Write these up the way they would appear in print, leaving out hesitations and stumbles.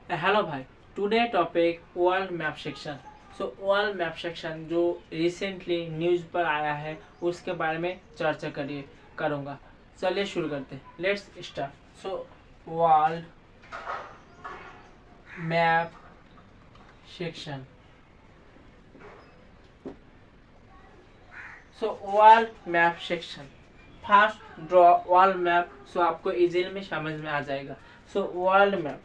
Hello भाई। Today topic world map section. So world map section जो recently news पर आया है उसके बारे में चर्चा करूँगा। चलिए शुरू करते हैं। Let's start. So world map section. So world map section, first draw world map. So आपको इजीली में समझ में आ जाएगा। सो वर्ल्ड मैप,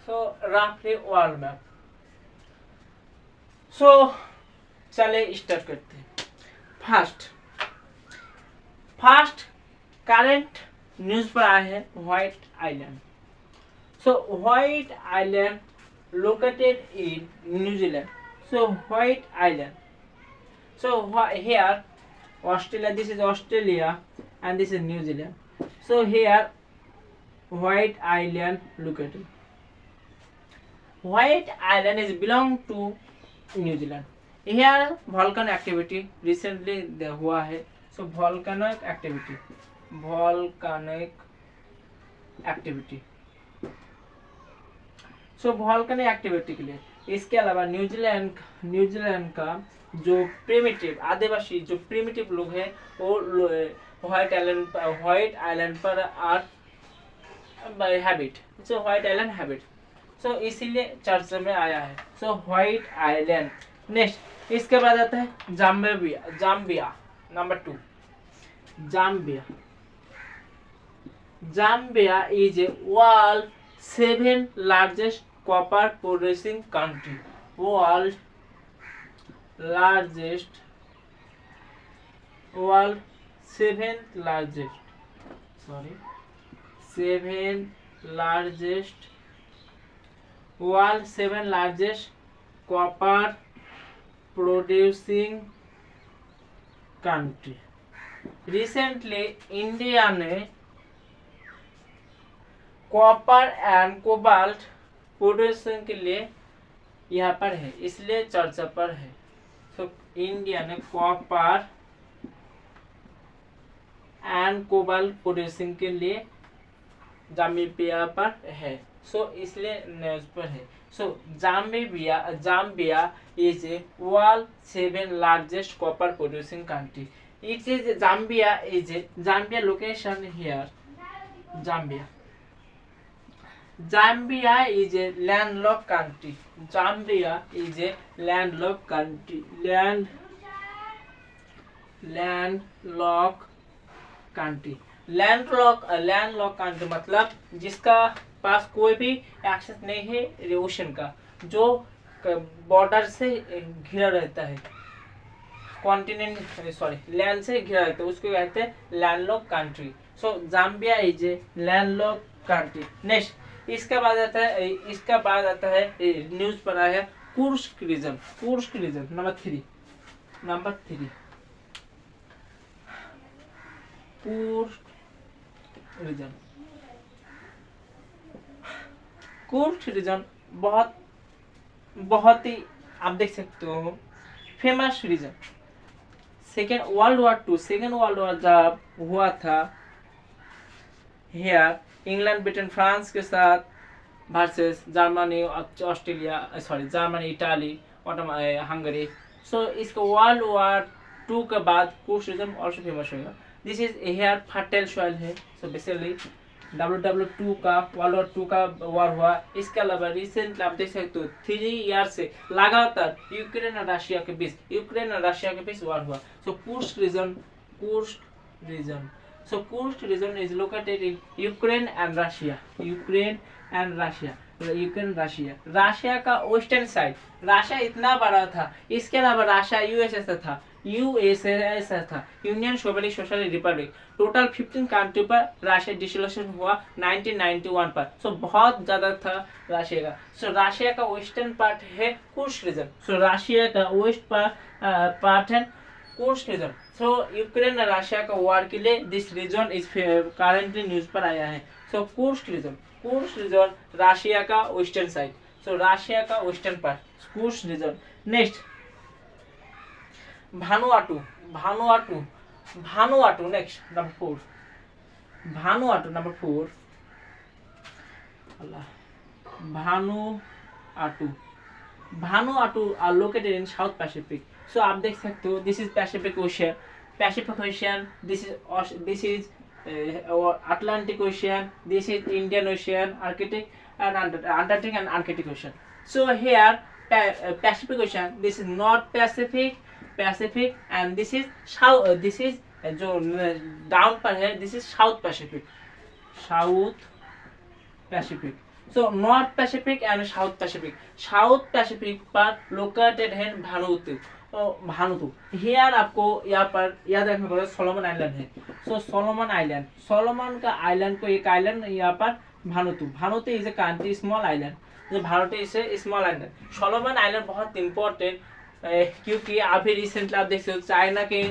सो रफली वर्ल्ड मैप। सो चले स्टार्ट करते हैं। फर्स्ट करंट न्यूज़ पर आया है white island. So white island located in New Zealand. So white island, so here Australia, this is Australia and this is New Zealand. So here White Island located. White Island is belong to New Zealand. Here volcano activity recently हुआ है. So volcanic activity. So volcanic activity के लिए इसके अलावा New Zealand का जो primitive आदिवासी जो primitive लोग हैं वो व्हाइट आइलैंड पर are habit. So white island habit, so इसीलिए चर्चा में आया है। सो व्हाइट आइलैंड। नेक्स्ट इसके बाद आता है Zambia number 2। Zambia is a world 7th largest copper producing country. World 7th largest copper producing country. Recently India ने कॉपर एंड कोबाल्ट प्रोडक्शन के लिए यहाँ पर है, इसलिए चर्चा पर है। तो इंडिया ने कॉपर एंड कोबाल्ट प्रोडक्शन के लिए जाम्बिया पर है। सो इसलिए न्यूज पर है। So Zambia is a world 7th largest copper producing country. It is Zambia location here. Zambia is a landlocked country. Landlocked country मतलब जिसका पास कोई भी एक्सेस नहीं है ओशन का, जो बॉर्डर से घिरा रहता है, लैंड से घिरा रहता है, उसको कहते हैं landlocked country. So Zambia is a landlocked country. Next इसका बाद आता है न्यूज पर आया है Kursk region number 3। Kursk region बहुत ही आप देख सकते हो famous region. Second world war जब हुआ था, हियर इंग्लैंड ब्रिटेन फ्रांस के साथ versus Germany Italy Hungary. So इसको वर्ल्ड वॉर 2 के बाद कुर्स्क रीजन ऑल्सो फेमस होगा। This is here fertile soil है। सो बेसिकली WW2 का वर्ल्ड वॉर 2 का वॉर हुआ। इसके अलावा रिसेंटली आप देख सकते हो 3 ईयर से लगातार यूक्रेन और रशिया के बीच वॉर हुआ। So Kursk region is located in Ukraine and Russia का वेस्टर्न साइड। रशिया इतना बड़ा था, इसके अलावा रशिया यूएसए से था, यूएसएसआर था, union socialist Republic. Total 15 country पर राशिया डिसोल्यूशन हुआ 1991 पर। सो बहुत ज्यादा था राशिया का। सो राशिया का वेस्टर्न पार्ट है कुर्स्क रीजन। सो राशिया का वेस्ट पार्ट है कुर्स्क रीजन। सो यूक्रेन और राशिया का वॉर के लिए this region is currently news पर आया है। सो कुर्स्क रीजन राशिया का वेस्टर्न साइड। सो राशिया का western part Kursk region. Next Vanuatu next number 4 Vanuatu number 4 Vanuatu are located in south Pacific. So आप देख सकते हो this is Pacific Ocean, this is Atlantic Ocean, this is Indian Ocean, Arctic and Antarctic and Arctic Ocean. So here Pacific Ocean, this is North Pacific and this is South, this is जो down पर है this is South Pacific. So North Pacific and South Pacific पर located है भानुतु। Here आपको यहाँ पर याद रखना पड़ेगा सोलोमन आइलैंड है। सो सोलोमन का आइलैंड को एक आइलैंड यहाँ पर Vanuatu is a country small island. जो Bharat is a small island. Solomon island बहुत इंपॉर्टेंट क्योंकि अभी रिसेंटली आप देख सकते हो चाइना के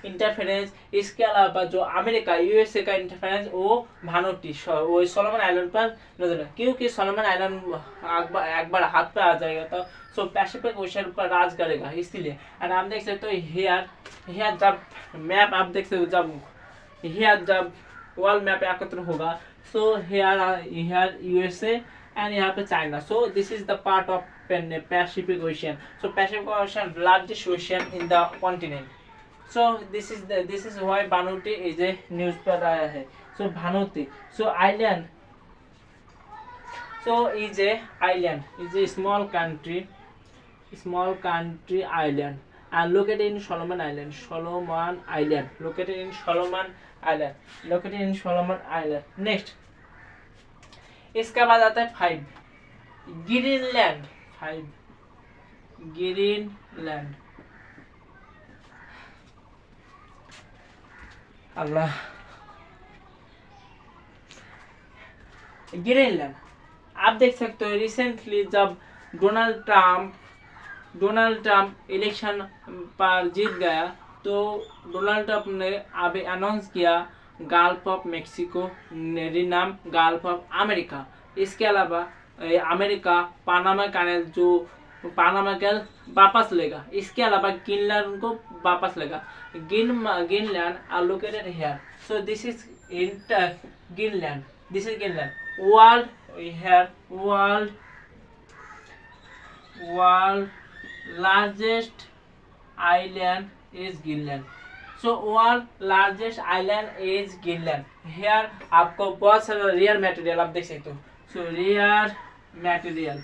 इंटरफेरेंस, इसके अलावा जो अमेरिका यूएसए का इंटरफेरेंस वो वो सोलोमन आइलैंड पर नजर है। क्योंकि सोलोमन आइलैंड एक बार हाथ पे आ जाएगा तो सो पैसिफिक ओशन पर राज करेगा इसलिए। एंड आप देख सकते हो हियर जब मैप आप देख सकते हो जब वर्ल्ड मैप एकत्र होगा सो हियर यूएसए एंड यहाँ पे China. So this is the part of Pacific Ocean. So Pacific Ocean largest ocean in the continent. So this is why Vanuatu is a news पर आया है। So Vanuatu, so island, so is a small country island and located in Solomon Island, located in Solomon Island. Next, इसके बाद आता है 5 Greenland. Greenland आप देख सकते हो रिसेंटली जब डोनाल्ड ट्रम्प इलेक्शन पर जीत गया तो डोनाल्ड ट्रम्प ने अभी अनाउंस किया Gulf of Mexico rename Gulf of America. इसके अलावा अमेरिका पानामा कैनाल वापस लेगा। इसके अलावा ग्रीनलैंड को वापस लेगा। Greenland are located here. So this is Greenland. World largest island is Greenland. So world largest island is Greenland. Here आपको बहुत सारा रेयर मटेरियल आप देख सकते हो। सो रेयर मटेरियल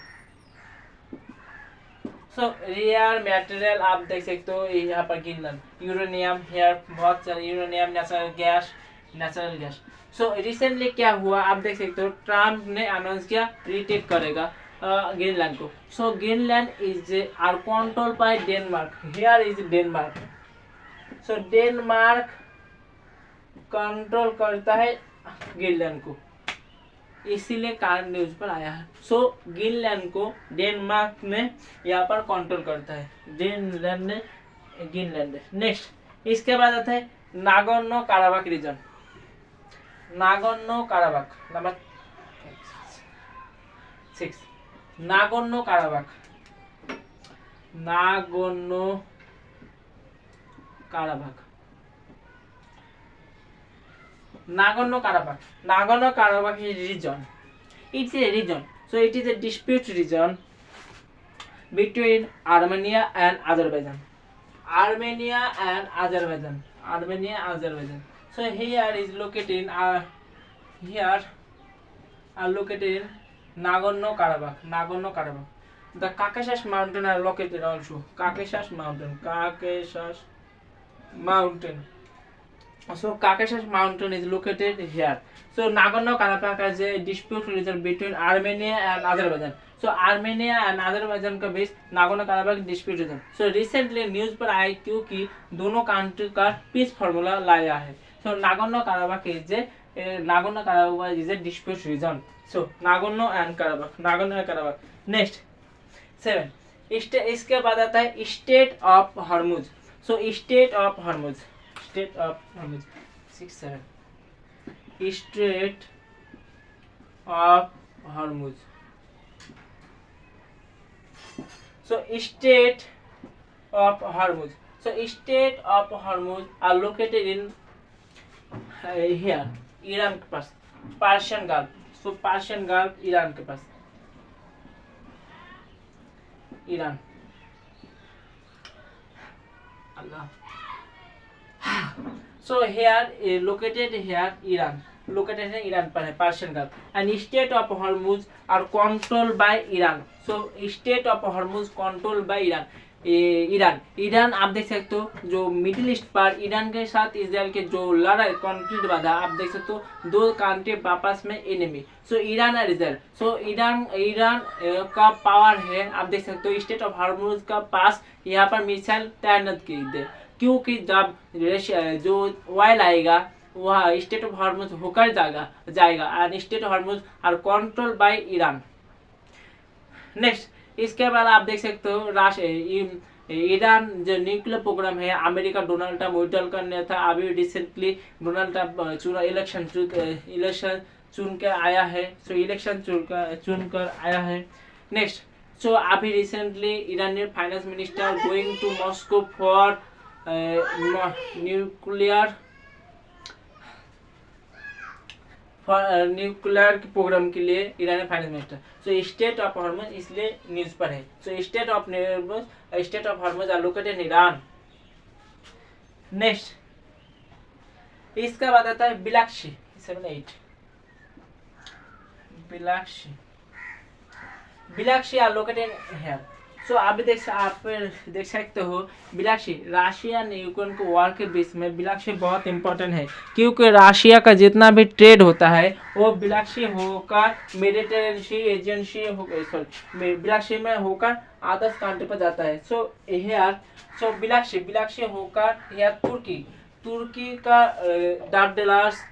आप देख सकते हो यहाँ पर ग्रीनलैंड। यूरेनियम हियर बहुत सारे uranium, natural gas. So recently क्या हुआ आप देख सकते हो ट्रम्प ने अनाउंस किया रिटेक करेगा ग्रीनलैंड को। So Greenland is are control by Denmark. Here is Denmark. So Denmark control करता है ग्रीनलैंड को, इसीलिए कार न्यूज पर आया है। सो ग्रीनलैंड को डेनमार्क में यहाँ पर कंट्रोल करता है। ग्रीनलैंड। नेक्स्ट इसके बाद आता है Nagorno Karabakh reason. Number 6 Nagorno Karabakh is a region. It's a region. So it is a dispute region between Armenia and Azerbaijan. So here is located in Nagorno-Karabakh. The Caucasus Mountains are located also. Caucasus Mountain. So Caucasus Mountain is located here. So Nagorno-Karabakh is a dispute region between Armenia and Azerbaijan. So Armenia and Azerbaijan का बीच Nagorno-Karabakh dispute region. So recently news पर आई क्योंकि दोनों country का piece formula लाया है. So Nagorno-Karabakh is a dispute region. So Nagorno and Karabakh. Next 7. इसके बाद आता है state of Hormuz. So state of Hormuz. 6 7. Strait of Hormuz. So state of Hormuz. So state of Hormuz are located in here, Iran के पास, Persian Gulf. So Persian Gulf Iran के पास, Iran. Allah. So here located here Iran. Located in Iran पर है Persian Gulf. And state of Hormuz are controlled by Iran. So state of Hormuz controlled by Iran. Iran आप देख सकते हो जो middle east पर Iran के साथ इजराइल के जो लड़ाई कॉन्फ्लिक्ट बाधा आप देख सकते हो दो कंट्री आपस में एनिमी. सो ईरान और इजराइल. सो ईरान का पावर है आप देख सकते हो स्टेट ऑफ हॉर्मुज का पास यहाँ पर मिसाइल तैनात की दे क्योंकि जब जो ऑयल आएगा वह स्टेट ऑफ हॉर्मुज होकर जाएगा and state of Hormuz are control by Iran. Next इसके बाद आप देख सकते हो ईरान जो न्यूक्लियर प्रोग्राम है अमेरिका डोनाल्ड ट्रम्प विड्रॉल करने था. अभी रिसेंटली डोनाल्ड ट्रम्प इलेक्शन चुन के आया है. सो इलेक्शन चुन कर आया है. नेक्स्ट सो अभी रिसेंटली ईरानी finance minister going to Moscow for nuclear program के लिए ईरानी finance minister. So state of Hormuz इसलिए न्यूज पर है. So state of Hormuz are located in Iran. Next इसका बाद आता है बिलाक्शी. 7 8 बिलाक्शी आर लोकेटेड हियर. सो आप देख सकते हो बिलाक्शी रशिया और यूक्रेन को वॉर के बीच में बिलाक्शी बहुत इंपॉर्टेंट है क्योंकि रशिया का जितना भी ट्रेड होता है वो बिलाक्शी होकर मेडिटेरेनियन सी एजेंसी बिलाक्शी में होकर अदर्स कंट्री पर जाता है. सो बिलाक्शी होकर हियर तुर्की का डार्डेलास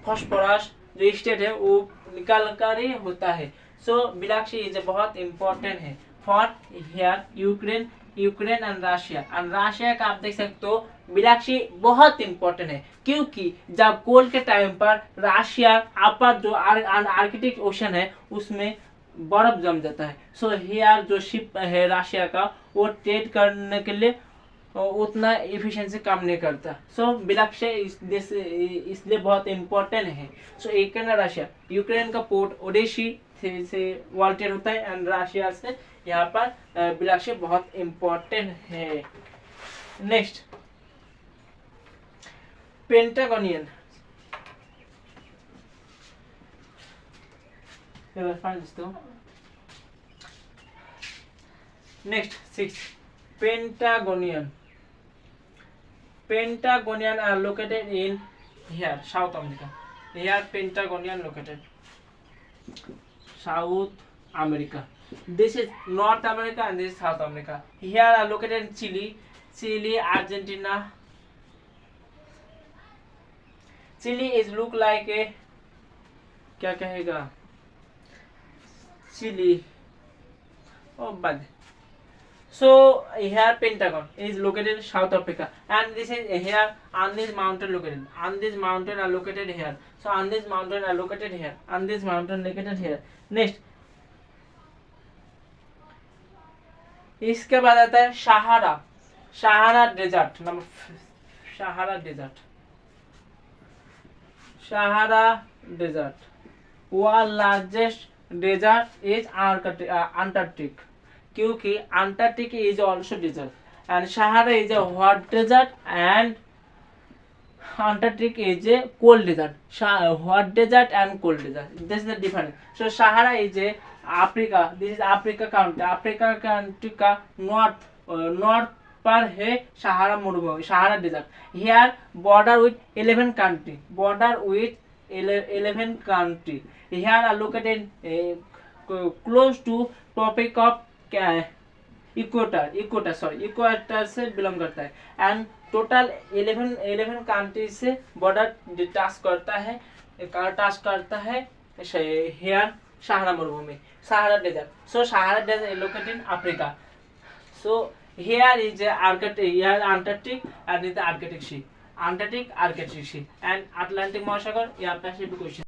फॉस्फोरस जो स्टेट है वो निकाल कर ही होता है. सो बिलाक्शी इज बहुत इम्पोर्टेंट है for here Ukraine and Russia का आप देख सकते हो बिलाक्शी बहुत इंपॉर्टेंट है क्योंकि जब कोल्ड के टाइम पर रशिया अपर जो आर्कटिक ओशन है उसमें बर्फ जम जाता है. सो हियर जो शिप है रशिया का वो ट्रेड करने के लिए उतना एफिशिएंसी काम नहीं करता. सो बिलाक्शी इसलिए बहुत इम्पोर्टेंट है. सो यूक्रेन का पोर्ट ओडेसी से वर्ल्ड ट्रेड होता है एंड रशिया से यहाँ पर बिलाक्शी बहुत इम्पोर्टेंट है. Next Pentagonian. Next 6 Pentagonian are located in here South America. Here Pentagonian located South America. This is North America and this is South America. Here are located Chile, Argentina. Chile is look like a क्या कहेगा Chile. Oh bad. So here Pentagon is located in South Africa and this is here Andes mountain located. Andes mountain are located here. So Andes mountain are located here. Andes mountain located here. Next इसके बाद आता है Sahara desert. Number Sahara desert. World largest desert is Antarctic क्योंकि Antarctic is also desert and Sahara is a hot desert and Antarctic is a cold desert. Hot desert and cold desert. This is the difference. So Sahara is a Africa. This is Africa country. Africa country का north पर है Sahara मरुभूमि, Sahara desert. Here border with 11 country, border with 11 country. Here are located close to topic of equator से belong करता है। And total 11 country से border touch करता है हियर सहारा मरुभूमि, Sahara desert. So Sahara desert located in Africa. So here is Antarctic and is the Arctic Sea, and Atlantic महासागर या Pacific ocean.